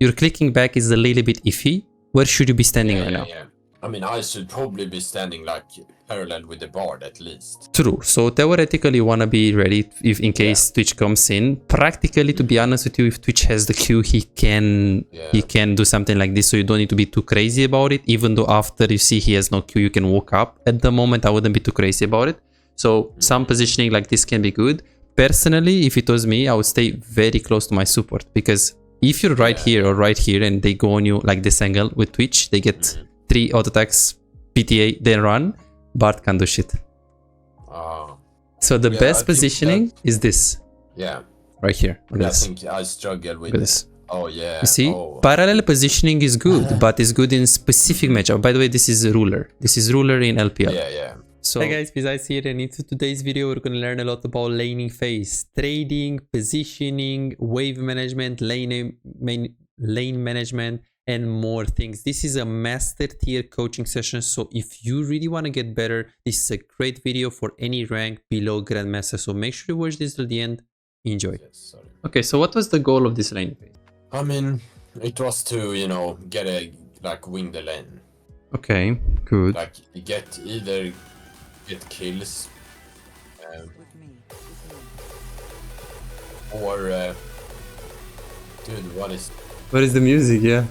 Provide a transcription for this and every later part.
your clicking back is a little bit iffy. Where should you be standing right now? Yeah. I mean, I should probably be standing like parallel with the bard at least. True. So theoretically, you want to be ready if in case Twitch comes in. Practically, to be honest with you, if Twitch has the Q, he can do something like this. So you don't need to be too crazy about it. Even though after you see he has no Q, you can walk up. At the moment, I wouldn't be too crazy about it. So some positioning like this can be good. Personally, if it was me, I would stay very close to my support, because if you're right here or right here and they go on you like this angle with Twitch, they get 3 auto attacks, PTA, then run. Bard can't do shit. So the best positioning is this. Yeah. Right here. I think I struggle with this. Oh yeah. You see, parallel positioning is good, but it's good in specific matchup. By the way, this is ruler. This is ruler in LPL. Yeah. So hey guys, besides here, and in today's video, we're going to learn a lot about laning phase, trading, positioning, wave management, lane management, and more things. This is a master tier coaching session, so if you really want to get better, this is a great video for any rank below Grandmaster. So make sure you watch this till the end. Enjoy. Yes, okay, so what was the goal of this lane phase? I mean, it was to, you know, win the lane. Okay, good. Like either get kills or dude, what is the music? Yeah.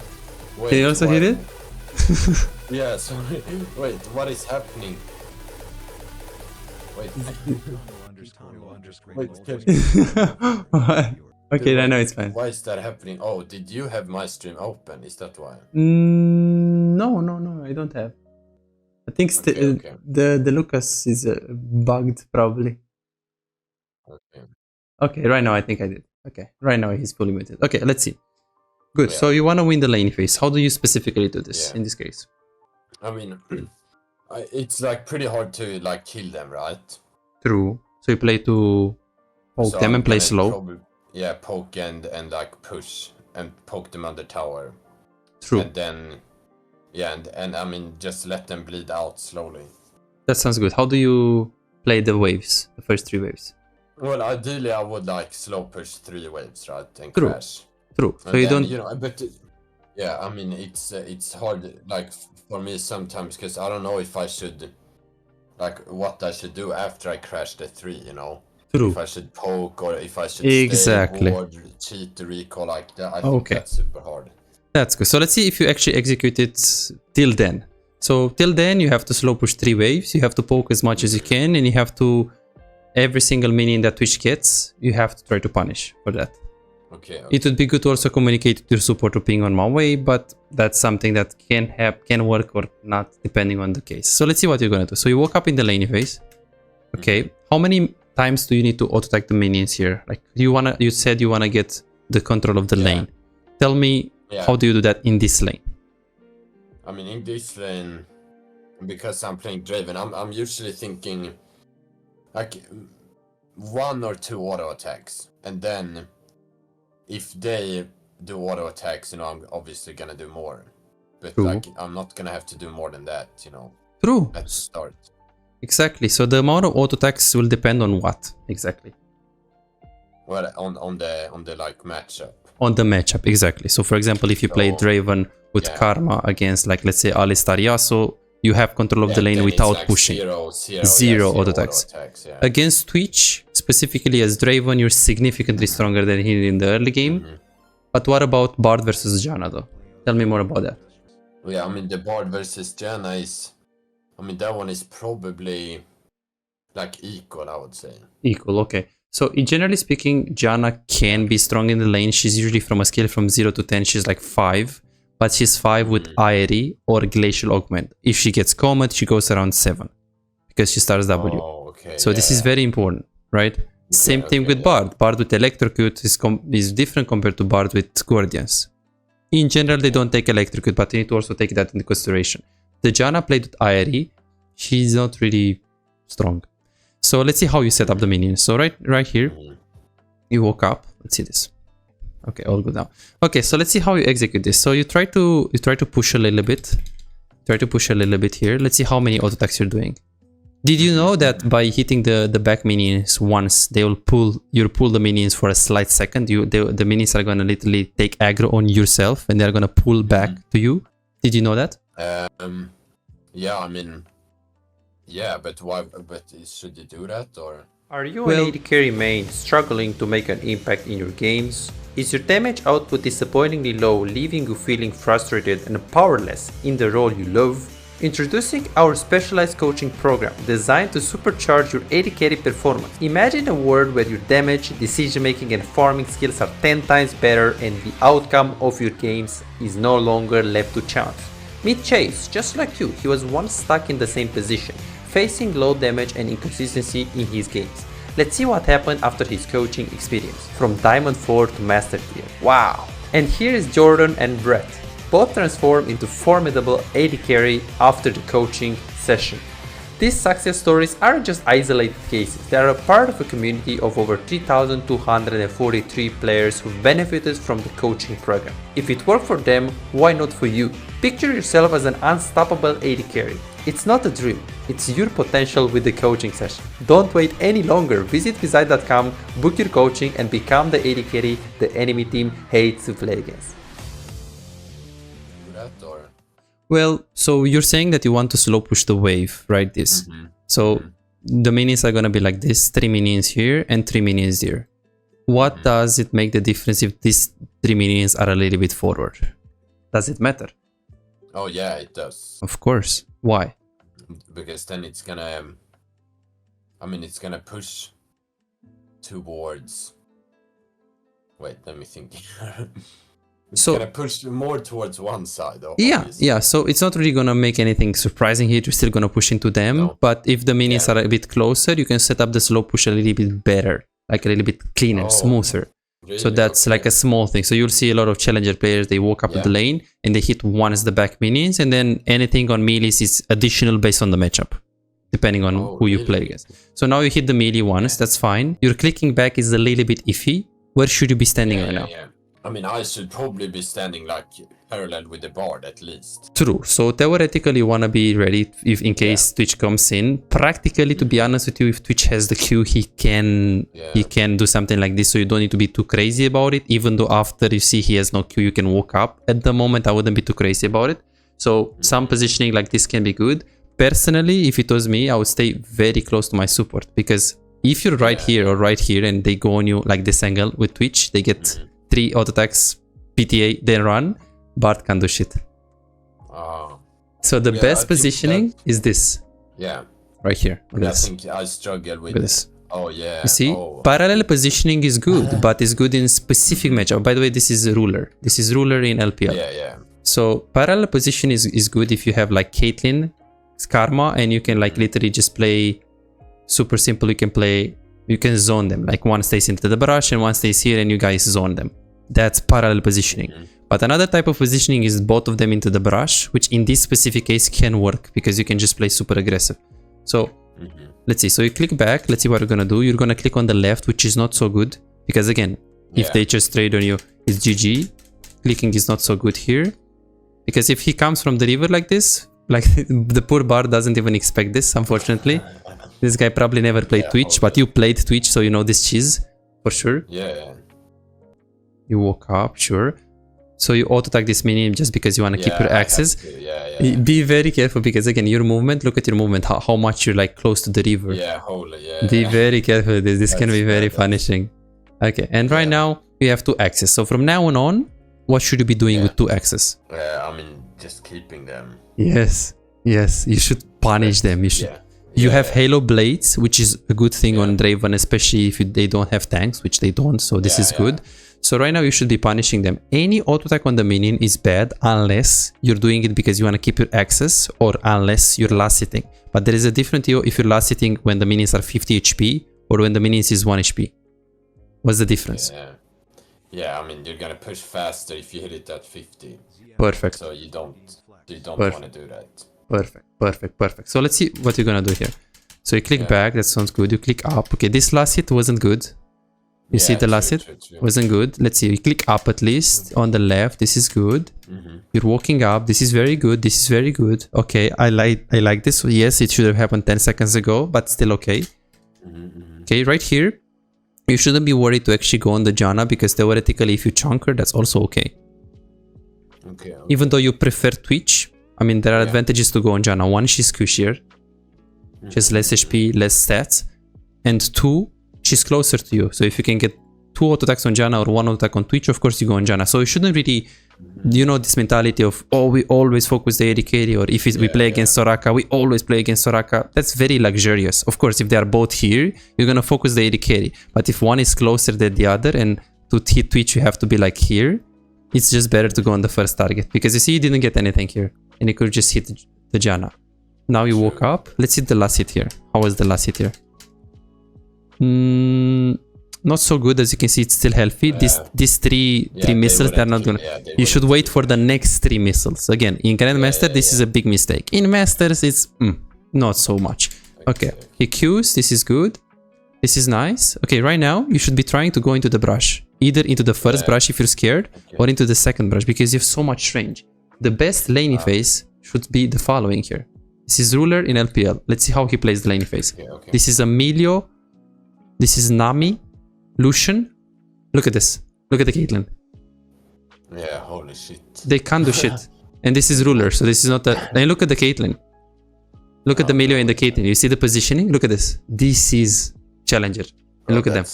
Wait, can you also hear it? Yeah, sorry. Wait, what is happening? Wait. Okay, I know it's fine. Why is that happening? Oh, did you have my stream open? Is that why? No, I don't have. I think the Lucas is bugged probably. Okay, right now I think I did. Okay, right now he's fully muted. Okay, let's see. Good. So you want to win the lane phase. How do you specifically do this in this case? I mean, it's like pretty hard to like kill them, right? True. So you play to poke them and play slow. Poke and like push and poke them on the tower. True. And then and I mean just let them bleed out slowly. That sounds good. How do you play the waves, the first 3 waves? Well, ideally I would like slow push 3 waves, right, and crash. True. So and you then, don't. You know, but yeah, I mean it's hard like for me sometimes because I don't know if I should what I should do after I crash the 3, you know. True. If I should poke or if I should stay board, cheat the recall like that. I think that's super hard. That's good. So let's see if you actually execute it till then. So till then you have to slow push 3 waves, you have to poke as much as you can, and you have to, every single minion that Twitch gets, you have to try to punish for that. Okay. It would be good to also communicate to your support to ping on one way, but that's something that can work or not depending on the case. So let's see what you're gonna do. So you walk up in the lane phase. Okay. How many times do you need to auto attack the minions here? Like you said you wanna get the control of the lane. Tell me how do you do that in this lane? I mean, in this lane, because I'm playing Draven, I'm usually thinking like 1 or 2 auto attacks, and then if they do auto attacks, you know, I'm obviously gonna do more. But like, I'm not gonna have to do more than that, you know. True. At the start. Exactly. So the amount of auto attacks will depend on what exactly? Well, on the like matchup. On the matchup, exactly. So for example, if you play Draven with Karma against, like, let's say Alistar Yasuo, you have control of the lane without pushing. Zero auto attacks. Against Twitch, specifically as Draven, you're significantly stronger than him in the early game. But what about Bard versus Janna though? Tell me more about that. Yeah, I mean the Bard versus Janna is, I mean that one is probably like equal, I would say. Equal, okay. So generally speaking, Janna can be strong in the lane. She's usually from a scale from 0 to 10, she's like 5. But she's 5 with Aerie or Glacial Augment. If she gets Comet, she goes around 7. Because she starts W. So this is very important, right? Same thing with Bard. Bard with Electrocute is different compared to Bard with Guardians. In general, they don't take Electrocute, but you need to also take that into consideration. The Janna played with Aerie. She's not really strong. So let's see how you set up the minions. So right here, you woke up. Let's see this. Okay, all good now. Okay, so let's see how you execute this. So you try to push a little bit. Try to push a little bit here. Let's see how many auto attacks you're doing. Did you know that by hitting the back minions once, they will you'll pull the minions for a slight second. The minions are gonna literally take aggro on yourself, and they're gonna pull back to you. Did you know that? Yeah, I mean, yeah, but why? But should you do that or? Are you an AD carry main struggling to make an impact in your games? Is your damage output disappointingly low, leaving you feeling frustrated and powerless in the role you love? Introducing our specialized coaching program designed to supercharge your AD carry performance. Imagine a world where your damage, decision making and farming skills are 10 times better and the outcome of your games is no longer left to chance. Meet Chase, just like you, he was once stuck in the same position, facing low damage and inconsistency in his games. Let's see what happened after his coaching experience, from Diamond 4 to Master Tier. Wow! And here is Jordan and Brett, both transformed into formidable AD carry after the coaching session. These success stories aren't just isolated cases, they are a part of a community of over 3,243 players who benefited from the coaching program. If it worked for them, why not for you? Picture yourself as an unstoppable AD carry. It's not a dream, it's your potential with the coaching session. Don't wait any longer, visit Visai.com, book your coaching and become the AD carry the enemy team hates to play against. Well, so you're saying that you want to slow push the wave, right? This. So the minions are gonna be like this, 3 minions here and 3 minions there. What does it make the difference if these 3 minions are a little bit forward? Does it matter? Oh yeah, it does. Of course. Why? Because then it's gonna, I mean, it's gonna push towards. Wait, let me think. It's gonna push more towards one side. Yeah. So it's not really gonna make anything surprising here. You're still gonna push into them. No. But if the minions are a bit closer, you can set up the slow push a little bit better, like a little bit cleaner, smoother. Really? So that's like a small thing. So you'll see a lot of challenger players. They walk up to the lane and they hit once the back minions, and then anything on melees is additional based on the matchup, depending on who you play against. So now you hit the melee once. That's fine. Your clicking back is a little bit iffy. Where should you be standing right now? I mean, I should probably be standing like parallel with the bard at least. True. So theoretically, you want to be ready if in case Twitch comes in. Practically, to be honest with you, if Twitch has the Q, he can do something like this. So you don't need to be too crazy about it. Even though after you see he has no Q, you can walk up. At the moment, I wouldn't be too crazy about it. So some positioning like this can be good. Personally, if it was me, I would stay very close to my support, because if you're right here or right here and they go on you like this angle with Twitch, they get 3 auto attacks, PTA, then run. Bard can't do shit. So the best positioning is this. Yeah. Right here. I think I struggle with this. Oh yeah. You see, parallel positioning is good, but it's good in specific matchup. By the way, this is ruler. This is ruler in LPL. Yeah. So parallel position is good if you have like Caitlyn, Karma, and you can like literally just play super simple. You can zone them. Like one stays into the brush and one stays here and you guys zone them. That's parallel positioning. But another type of positioning is both of them into the brush, which in this specific case can work because you can just play super aggressive. So let's see. So you click back. Let's see what you're going to do. You're going to click on the left, which is not so good. Because again, if they just trade on you, it's GG. Clicking is not so good here. Because if he comes from the river like this, like the poor bard doesn't even expect this, unfortunately. This guy probably never played Twitch, but you played Twitch, so you know this cheese for sure. Yeah. You woke up, sure. So you auto-attack this minion just because you want to keep your access. Be very careful because again, your movement, look at your movement, how much you're like close to the river. Be very careful with this. This can be very punishing. Okay, and right now you have 2 axes. So from now on, what should you be doing with 2 axes? I mean, just keeping them. Yes, you should punish them. You should. You have Halo Blades, which is a good thing on Draven, especially if they don't have tanks, which they don't, so this is good. So right now you should be punishing them. Any auto attack on the minion is bad unless you're doing it because you want to keep your access or unless you're last hitting. But there is a difference if you're last hitting when the minions are 50 HP or when the minions is 1 HP. What's the difference? Yeah, I mean, you're gonna push faster if you hit it at 50. Perfect. So you don't want to do that. Perfect. So let's see what you're gonna do here. So you click back, that sounds good. You click up. Okay, this last hit wasn't good. You see the last hit? Wasn't good. Let's see. We click up at least on the left. This is good. You're walking up. This is very good. This is very good. Okay, I like this. Yes, it should have happened 10 seconds ago, but still okay. Okay, right here, you shouldn't be worried to actually go on the Janna because theoretically, if you chunk her, that's also okay. Okay. Even though you prefer Twitch, I mean, there are advantages to go on Janna. One, she's cushier. She has less HP, less stats. And two, she's closer to you. So if you can get 2 auto attacks on Janna or 1 auto attack on Twitch, of course you go on Janna. So you shouldn't really, you know, this mentality of, oh, we always focus the AD carry, or if we play against Soraka, we always play against Soraka. That's very luxurious. Of course, if they are both here, you're going to focus the AD carry. But if one is closer than the other, and to hit Twitch, you have to be like here, it's just better to go on the first target. Because you see, you didn't get anything here. And you could just hit the Janna. Now you woke up. Let's hit the last hit here. How was the last hit here? Not so good. As you can see, it's still healthy. These three missiles, they're not gonna. You should wait for the next 3 missiles. Again, in Grandmaster, this is a big mistake. In Masters, it's not so much. Okay, he Qs. This is good. This is nice. Okay, right now you should be trying to go into the brush, either into the first brush if you're scared, or into the second brush because you have so much range. The best laning phase should be the following here. This is Ruler in LPL. Let's see how he plays the laning phase. This is Emilio. This is Nami. Lucian. Look at this. Look at the Caitlyn. Yeah, holy shit. They can't do shit. And this is Ruler, so this is not a... And look at the Caitlyn. Look at the Emilio and the Caitlyn. You see the positioning? Look at this. This is Challenger. And look at them.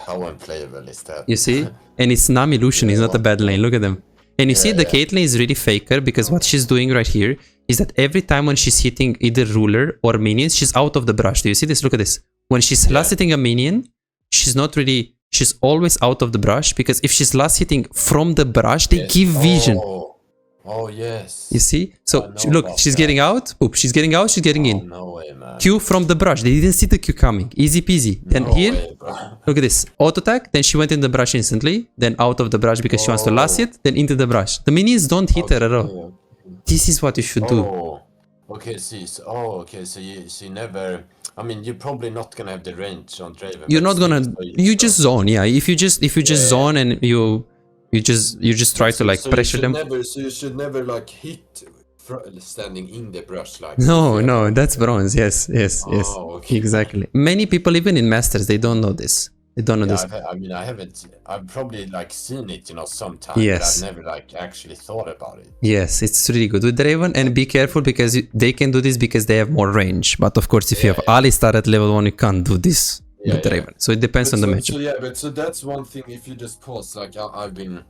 How unplayable is that? You see? And it's Nami Lucian. It's not a bad lane. Look at them. And you see the Caitlyn is really faker because what she's doing right here is that every time when she's hitting either Ruler or minions, she's out of the brush. Do you see this? Look at this. When she's last hitting a minion, she's not really... She's always out of the brush because if she's last hitting from the brush, they give vision. Oh, yes. You see? So look, she's getting out. Oop, she's getting out. She's getting in. No way, man. Q from the brush. They didn't see the Q coming. Easy peasy. Then here, look at this. Auto attack. Then she went in the brush instantly. Then out of the brush because she wants to last hit. Then into the brush. The minions don't hit her at all. This is what you should do. Okay, see. So you never... I mean, you're probably not gonna have the range on Draven. You're not gonna... You just zone, yeah. If you just zone and you just try to like pressure them. So you should never like hit standing in the brush like. No, that's bronze. Yes. Okay. Exactly. Many people, even in Masters, they don't know this. They don't know this. I haven't. I've probably like seen it, sometime. Yes. But I've never like actually thought about it. Yes, it's really good with Draven, and be careful because they can do this because they have more range. But of course, if you have Alistar at level 1, you can't do this with Draven. So it depends on the matchup. So that's one thing. If you just pause, like I've been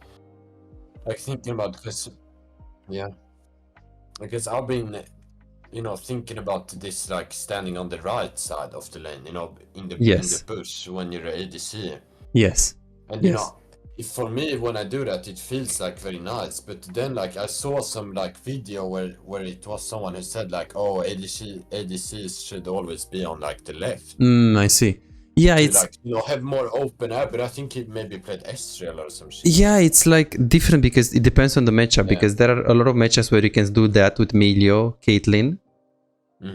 like thinking about because because I've been thinking about this like standing on the right side of the lane, in the bush when you're ADC. Yes. And if for me when I do that, it feels like very nice. But then like I saw some like video where it was someone who said like, oh, ADCs should always be on like the left. I see. Yeah, it's like have more open air, but I think he maybe played Ezreal or some shit. Yeah, it's like different because it depends on the matchup. Because there are a lot of matchups where you can do that with Melio, Caitlyn,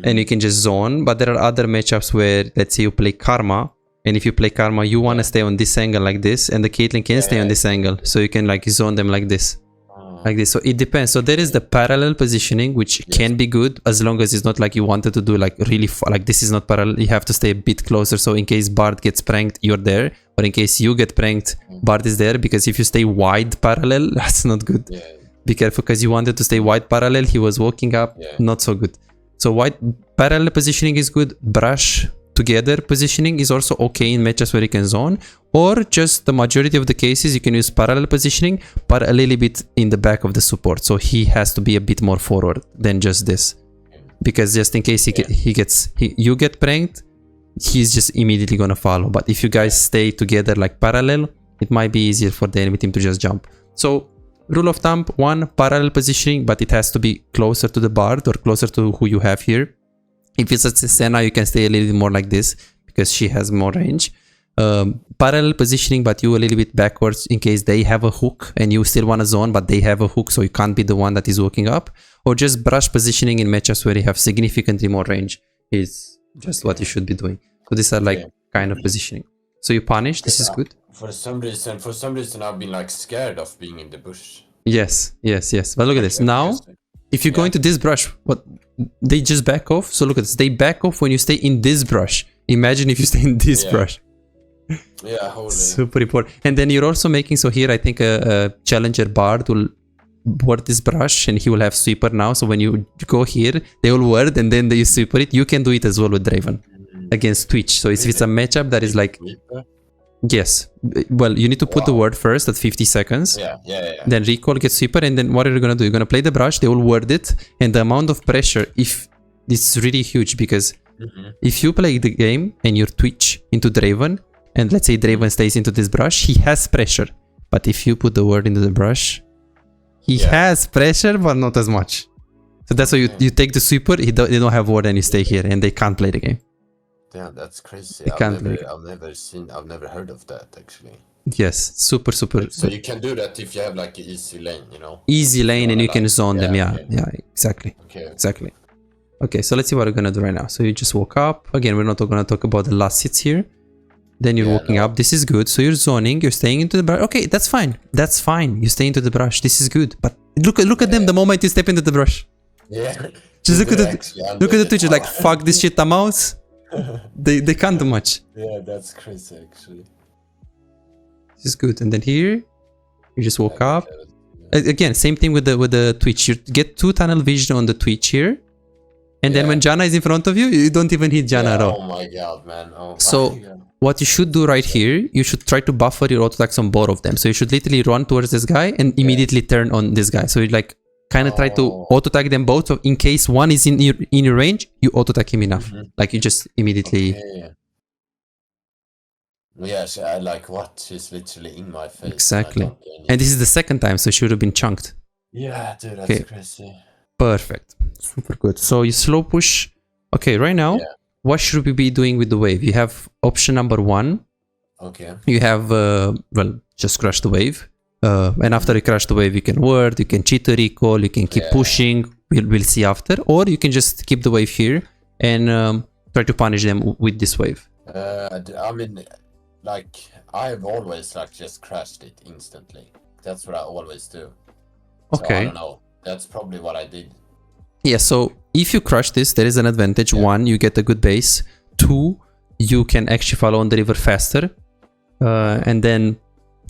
and you can just zone. But there are other matchups where, let's say, you play Karma, and if you play Karma, you want to stay on this angle like this, and the Caitlyn can stay on this angle, so you can like zone them like this. Like this. So it depends. So there is the parallel positioning, which can be good as long as it's not like you wanted to do like really far. Like this is not parallel. You have to stay a bit closer. So in case Bard gets pranked, you're there. Or in case you get pranked, Bard is there. Because if you stay wide parallel, that's not good. Be careful because you wanted to stay wide parallel. He was walking up. Not so good. So wide parallel positioning is good. Brush together positioning is also okay in matches where you can zone, or just the majority of the cases you can use parallel positioning but a little bit in the back of the support, so he has to be a bit more forward than just this, because just in case you get pranked, he's just immediately gonna follow. But if you guys stay together like parallel, it might be easier for the enemy team to just jump. So rule of thumb, 1, parallel positioning, but it has to be closer to the Bard or closer to who you have here. If it's a Senna, you can stay a little bit more like this because she has more range. Parallel positioning, but you a little bit backwards in case they have a hook and you still want to zone, but they have a hook, so you can't be the one that is walking up. Or just brush positioning in matches where you have significantly more range is just what you should be doing. So these are like kind of positioning. So you punish. This is good. For some reason, I've been like scared of being in the bush. Yes. But look at this. Now, if you go into this brush, what they just back off. So look at this. They back off when you stay in this brush. Imagine if you stay in this brush. Yeah, holy. Super important. And then you're also making, so here I think a challenger bard will ward this brush and he will have sweeper now. So when you go here, they will ward and then they sweeper it. You can do it as well with Draven against Twitch. So if it's a matchup that is like, yes, well, you need to put the word first at 50 seconds. Yeah. Then recall, get sweeper, and then what are you gonna do? You're gonna play the brush, they will word it, and the amount of pressure, if it's really huge, because if you play the game and you Twitch into Draven, and let's say Draven stays into this brush, he has pressure. But if you put the word into the brush, he has pressure, but not as much. So that's why you take the sweeper, they don't have word, and you stay here, and they can't play the game. Damn, that's crazy. I've never heard of that actually. Yes, super. So you can do that if you have like an easy lane, you know? Easy lane, and you can zone them. Yeah, exactly. Okay. Exactly. Okay, so let's see what we're gonna do right now. So you just woke up. Again, we're not gonna talk about the last hits here. Then you're walking up. This is good. So you're zoning. You're staying into the brush. Okay, that's fine. That's fine. You stay into the brush. This is good. But look at them the moment you step into the brush. Yeah. Just look at the Twitch. Like, fuck this shit, I'm out. They can't do much. Yeah, that's crazy actually. This is good. And then here, you just woke up. Again, same thing with the Twitch. You get 2 tunnel vision on the Twitch here. And then when Janna is in front of you, you don't even hit Janna at all. Oh my god, man. So what you should do right here, you should try to buffer your auto attacks on both of them. So you should literally run towards this guy and immediately turn on this guy. So you like kind of try to auto attack them both. So in case one is in your range, you auto attack him enough. Like you just immediately. Yes, I like what is literally in my face. Exactly. And this is the second time, so it should have been chunked. Yeah, dude, that's crazy. Perfect. Super good. So you slow push. Okay, right now, what should we be doing with the wave? You have option number 1. Okay. You have, well, just crush the wave. And after you crush the wave, you can ward, you can cheat the recall, you can keep pushing. We'll see after. Or you can just keep the wave here and try to punish them with this wave. I mean, like, I've always like just crashed it instantly. That's what I always do. Okay. So I don't know. That's probably what I did. Yeah, so if you crush this, there is an advantage. 1, you get a good base. 2, you can actually follow on the river faster. And then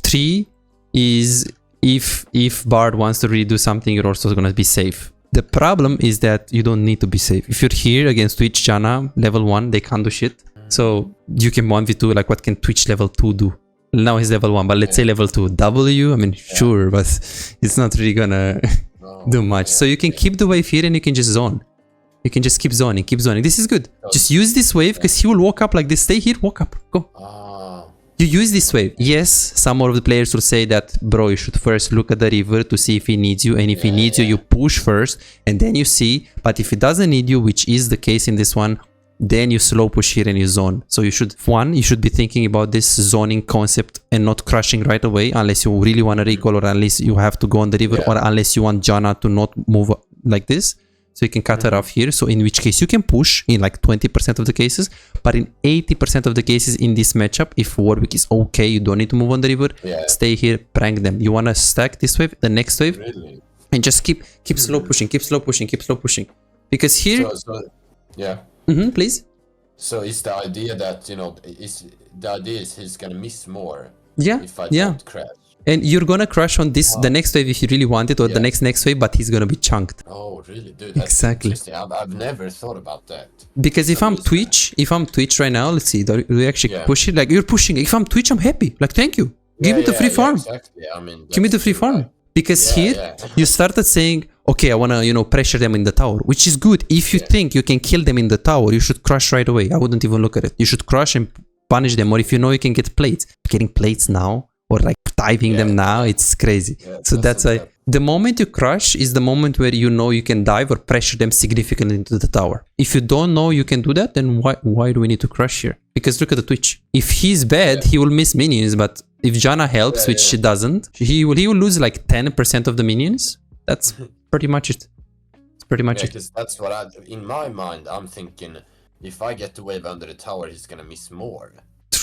3 is if Bard wants to really do something, you're also going to be safe. The problem is that you don't need to be safe. If you're here against Twitch Janna, level 1, they can't do shit. So you can 1v2, like what can Twitch level 2 do? Now he's level 1, but let's say level 2. W, I mean, sure, but it's not really gonna do much. So you can keep the wave here and you can just zone. You can just keep zoning. This is good. Just use this wave because he will walk up like this. Stay here, walk up, go. You use this wave. Yes, some of the players will say that, bro, you should first look at the river to see if he needs you. And if he needs you, you push first and then you see. But if he doesn't need you, which is the case in this one, then you slow push here and you zone. So you should be thinking about this zoning concept and not crushing right away unless you really want to recall or unless you have to go on the river or unless you want Janna to not move like this. So you can cut her off here. So in which case you can push in like 20% of the cases, but in 80% of the cases in this matchup, if Warwick is okay, you don't need to move on the river, stay here, prank them. You want to stack this wave, the next wave, and just keep slow pushing, keep slow pushing. Because here... please. So is the idea that, you know, the idea is he's gonna miss more if I don't crash. And you're gonna crush on this the next wave if you really want it, or the next wave, but he's gonna be chunked. Oh really, dude? That's exactly. I've never thought about that. Because if I'm Twitch right now, let's see, do we actually push it? Like you're pushing. If I'm Twitch, I'm happy. Like thank you. Give me the free farm. Exactly. I mean, give me the free farm. Because here you started saying, okay, I wanna, you know, pressure them in the tower, which is good. If you think you can kill them in the tower, you should crush right away. I wouldn't even look at it. You should crush and punish them, or if you know you can get plates. Getting plates now, or like diving them now, it's crazy. So that's why the moment you crush is the moment where you know you can dive or pressure them significantly into the tower. If you don't know you can do that, then why do we need to crush here? Because look at the Twitch. If he's bad, he will miss minions, but if Janna helps, which she doesn't, he will lose like 10% of the minions. That's pretty much it. It's pretty much it. Because that's what in my mind, I'm thinking, if I get the wave under the tower, he's gonna miss more.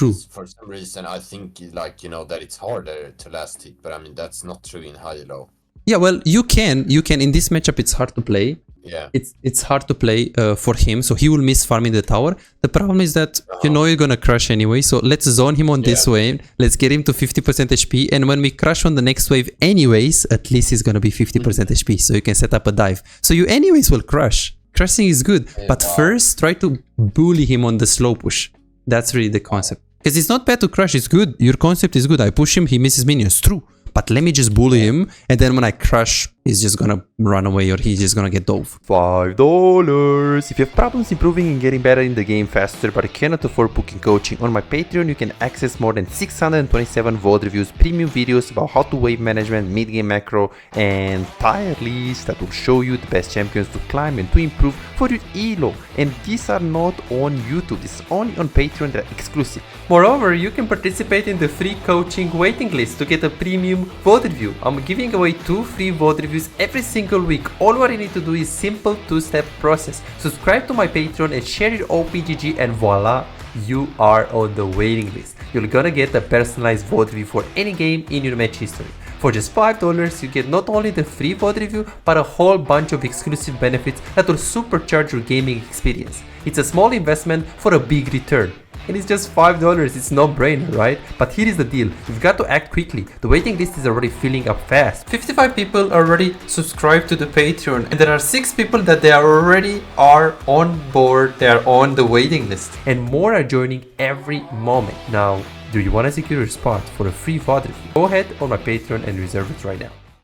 True. For some reason, I think like, you know, that it's harder to last hit, but I mean that's not true in high low. Yeah, well, you can in this matchup. It's hard to play. Yeah. It's hard to play for him, so he will miss farming the tower. The problem is that you know you're gonna crush anyway, so let's zone him on this wave. Let's get him to 50% HP, and when we crush on the next wave anyways, at least he's gonna be 50% HP, so you can set up a dive. So you anyways will crush. Crushing is good, but first try to bully him on the slow push. That's really the concept. Because it's not bad to crush, it's good. Your concept is good. I push him, he misses minions. True. But let me just bully him, and then when I crush, he's just gonna run away or he's just gonna get dove. $5. If you have problems improving and getting better in the game faster but cannot afford booking coaching, on my Patreon you can access more than 627 VOD reviews, premium videos about how to wave management, mid-game macro, and tier lists that will show you the best champions to climb and to improve for your elo. And these are not on YouTube, this is only on Patreon, they're exclusive. Moreover, you can participate in the free coaching waiting list to get a premium VOD review. I'm giving away 2 free VOD reviews every single week. All what you need to do is simple 2-step process. Subscribe to my Patreon and share your OPGG, and voila, you are on the waiting list. You're gonna get a personalized VOD review for any game in your match history. For just $5, you get not only the free VOD review, but a whole bunch of exclusive benefits that will supercharge your gaming experience. It's a small investment for a big return. And it's just $5, it's no brainer, right? But here is the deal, you've got to act quickly. The waiting list is already filling up fast. 55 people already subscribed to the Patreon, and there are 6 people that they already are on board, they are on the waiting list. And more are joining every moment. Now, do you want to secure your spot for a free VOD review? Go ahead on my Patreon and reserve it right now.